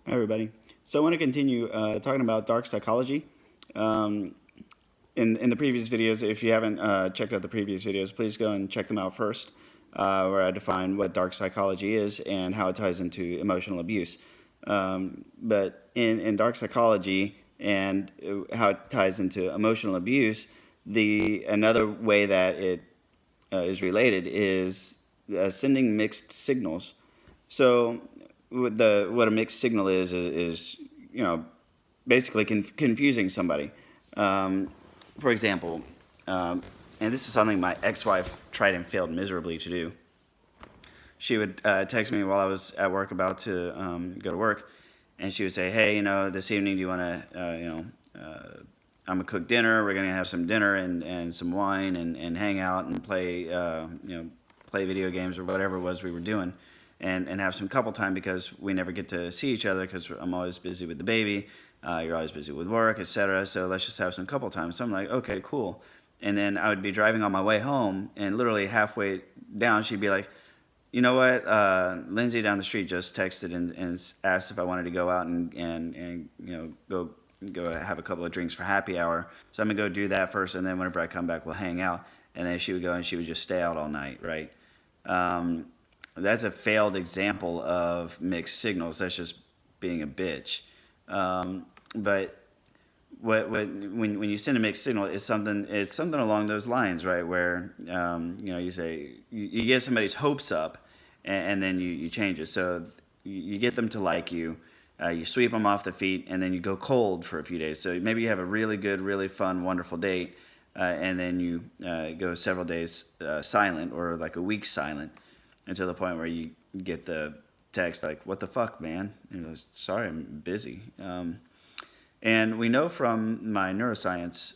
Hi, everybody. So I want to continue talking about dark psychology. Um, in the previous videos, if you haven't checked out the previous videos, please go and check them out first, where I define what dark psychology is and how it ties into emotional abuse. But in dark psychology and how it ties into emotional abuse, another way that it is related is sending mixed signals. So what a mixed signal is basically confusing somebody. Um, for example, and this is something my ex-wife tried and failed miserably to do. She would text me while I was at work about to go to work, and she would say, "Hey, this evening, do you want to, I'm gonna cook dinner. We're gonna have some dinner and some wine and hang out and play, play video games or whatever it was we were doing, and have some couple time because we never get to see each other because I'm always busy with the baby. You're always busy with work, etc. So let's just have some couple time." So I'm like, "Okay, cool." And then I would be driving on my way home, and literally halfway down, she'd be like, "You know what? Lindsay down the street just texted and asked if I wanted to go out and go have a couple of drinks for happy hour. So I'm gonna go do that first, and then whenever I come back, we'll hang out." And then she would go and she would just stay out all night, right? Um, that's a failed example of mixed signals. That's just being a bitch. But when you send a mixed signal, it's something along those lines, right? Where you say you get somebody's hopes up, and then you change it. So you get them to like you. You sweep them off the feet, and then you go cold for a few days. So maybe you have a really good, really fun, wonderful date, and then you go several days silent, or like a week silent, until the point where you get the text like, "What the fuck, man?" Sorry, I'm busy. And we know from my neuroscience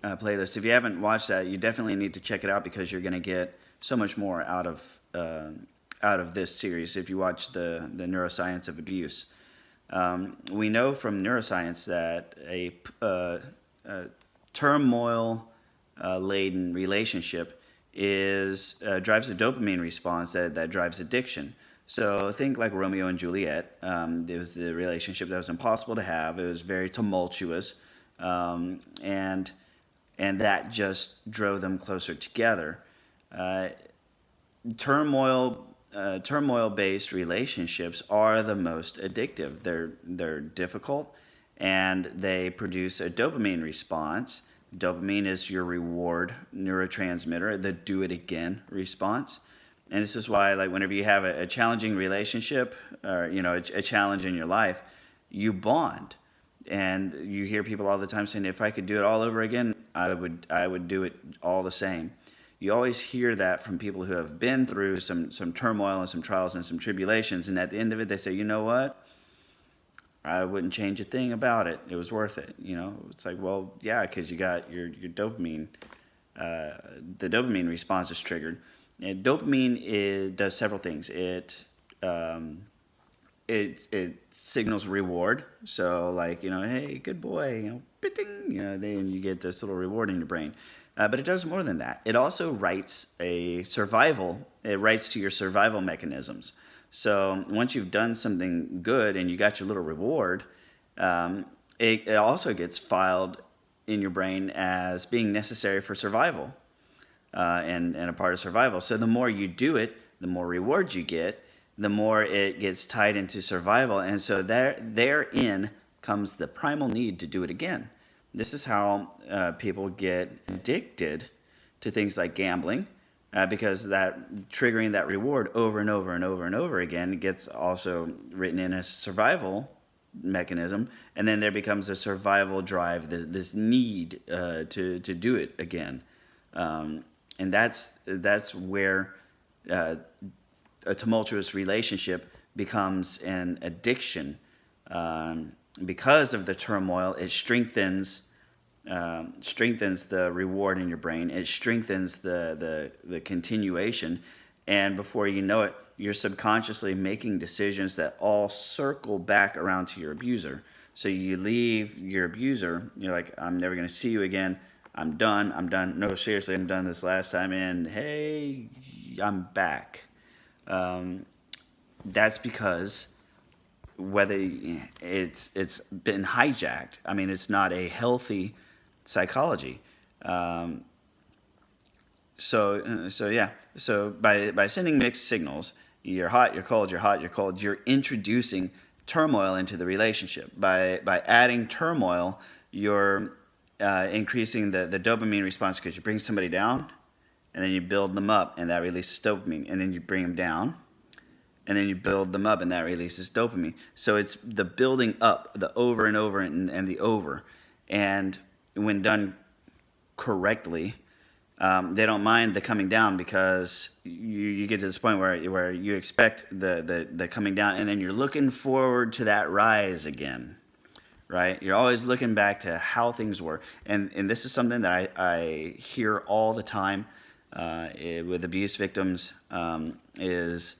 playlist, if you haven't watched that, you definitely need to check it out because you're going to get so much more out of this series if you watch the neuroscience of abuse. We know from neuroscience that a turmoil laden relationship drives a dopamine response that drives addiction. So think like Romeo and Juliet. It was the relationship that was impossible to have. It was very tumultuous, and that just drove them closer together. Uh, turmoil based relationships are the most addictive. They're difficult, and they produce a dopamine response. Dopamine is your reward neurotransmitter, the do it again response. And this is why, like, whenever you have a challenging relationship, or a challenge in your life, you bond. And you hear people all the time saying, "If I could do it all over again, I would do it all the same." You always hear that from people who have been through some turmoil and some trials and some tribulations, and at the end of it, they say, "You know what? I wouldn't change a thing about it. It was worth it." It's like, well, yeah, because you got your dopamine. The dopamine response is triggered. And dopamine does several things. Um, it signals reward. So, like, "Hey, good boy," then you get this little reward in your brain. But it does more than that. It also writes a survival. It writes to your survival mechanisms. So once you've done something good and you got your little reward, it also gets filed in your brain as being necessary for survival, and a part of survival. So the more you do it, the more rewards you get, the more it gets tied into survival. And so therein comes the primal need to do it again. This is how people get addicted to things like gambling, because that triggering that reward over and over and over and over again gets also written in as survival mechanism, and then there becomes a survival drive, this need to do it again, and that's where a tumultuous relationship becomes an addiction. Because of the turmoil, it strengthens the reward in your brain. It strengthens the continuation, and before you know it, you're subconsciously making decisions that all circle back around to your abuser. So you leave your abuser, you're like, "I'm never going to see you again. I'm done. I'm done. No, seriously, I'm done this last time. And hey, I'm back." That's because whether it's been hijacked. I mean, it's not a healthy psychology. Um, so yeah. So by sending mixed signals, you're hot, you're cold, you're hot, you're cold. You're introducing turmoil into the relationship. By adding turmoil, you're increasing the dopamine response, because you bring somebody down, and then you build them up, and that releases dopamine, and then you bring them down, and then you build them up, and that releases dopamine. So it's the building up, the over and over and the over, and when done correctly, they don't mind the coming down, because you get to this point where you expect the coming down, and then you're looking forward to that rise again, right? You're always looking back to how things were, and this is something that I hear all the time with abuse victims, is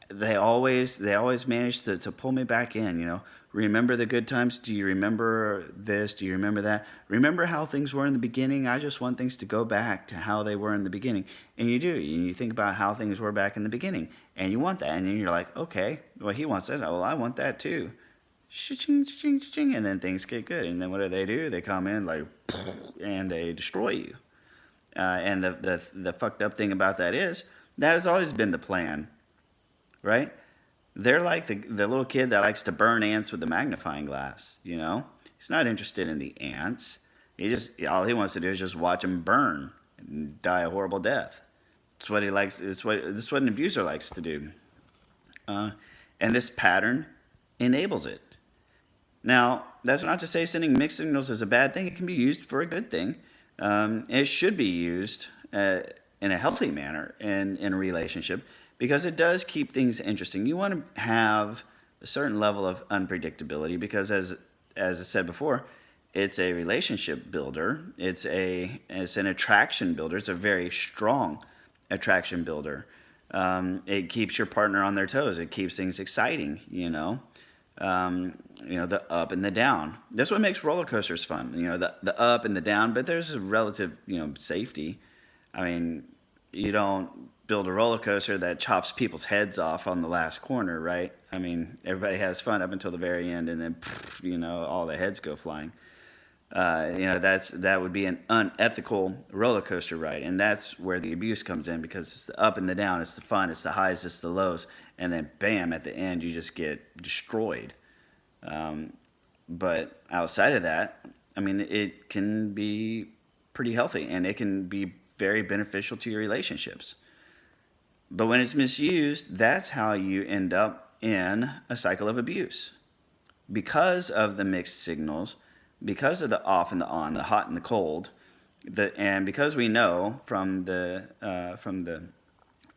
they always manage to pull me back in. Remember the good times? Do you remember this? Do you remember that? Remember how things were in the beginning? I just want things to go back to how they were in the beginning. And you do. You think about how things were back in the beginning, and you want that. And then you're like, okay, well, he wants that. Well, I want that too. Cha-ching, cha-ching, cha-ching. And then things get good. And then what do? They come in like, and they destroy you. And the fucked up thing about that is, that has always been the plan, right? They're like the little kid that likes to burn ants with a magnifying glass. He's not interested in the ants. All he wants to do is just watch them burn and die a horrible death. It's what he likes. This is what an abuser likes to do. And this pattern enables it. Now, that's not to say sending mixed signals is a bad thing. It can be used for a good thing. It should be used in a healthy manner in a relationship, because it does keep things interesting. You want to have a certain level of unpredictability, because as I said before, it's a relationship builder. It's an attraction builder. It's a very strong attraction builder. It keeps your partner on their toes. It keeps things exciting, the up and the down. That's what makes roller coasters fun, the up and the down, but there's a relative, safety. I mean, you don't build a roller coaster that chops people's heads off on the last corner, right? I mean, everybody has fun up until the very end, and then, all the heads go flying. That would be an unethical roller coaster ride, and that's where the abuse comes in, because it's the up and the down, it's the fun, it's the highs, it's the lows, and then bam, at the end you just get destroyed. But outside of that, I mean, it can be pretty healthy, and it can be very beneficial to your relationships. But when it's misused, that's how you end up in a cycle of abuse. Because of the mixed signals, because of the off and the on, the hot and the cold, and because we know from the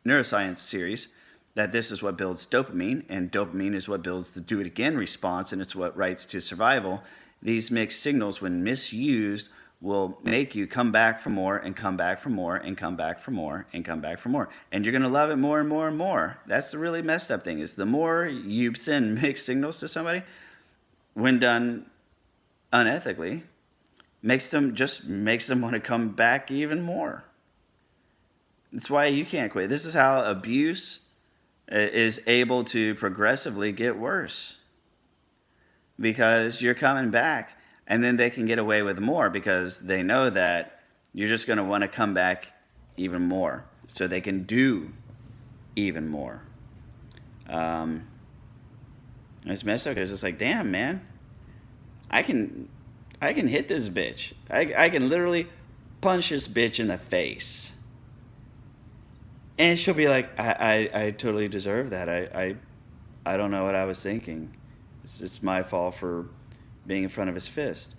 neuroscience series that this is what builds dopamine, and dopamine is what builds the do it again response, and it's what writes to survival. These mixed signals, when misused, will make you come back for more, and come back for more, and come back for more, and come back for more. And you're going to love it more and more and more. That's the really messed up thing, is the more you send mixed signals to somebody, when done unethically, makes them want to come back even more. That's why you can't quit. This is how abuse is able to progressively get worse, because you're coming back, and then they can get away with more, because they know that you're just going to want to come back even more, so they can do even more. It's messed up, because it's like, damn, man, I can hit this bitch. I can literally punch this bitch in the face, and she'll be like, I totally deserve that. I don't know what I was thinking. It's my fault for being in front of his fist.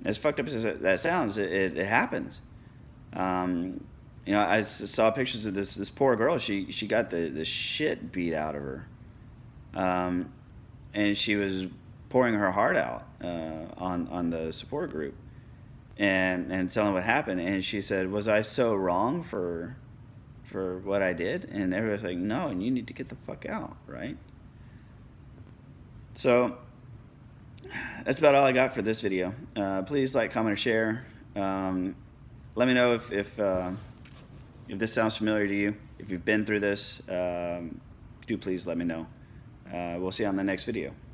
As fucked up as that sounds, it happens. I saw pictures of this poor girl. She got the shit beat out of her, and she was pouring her heart out on the support group, and telling what happened. And she said, "Was I so wrong for what I did?" And everybody's like, "No, and you need to get the fuck out," right? So that's about all I got for this video. Please like, comment, or share. Let me know if this sounds familiar to you. If you've been through this, do please let me know. We'll see you on the next video.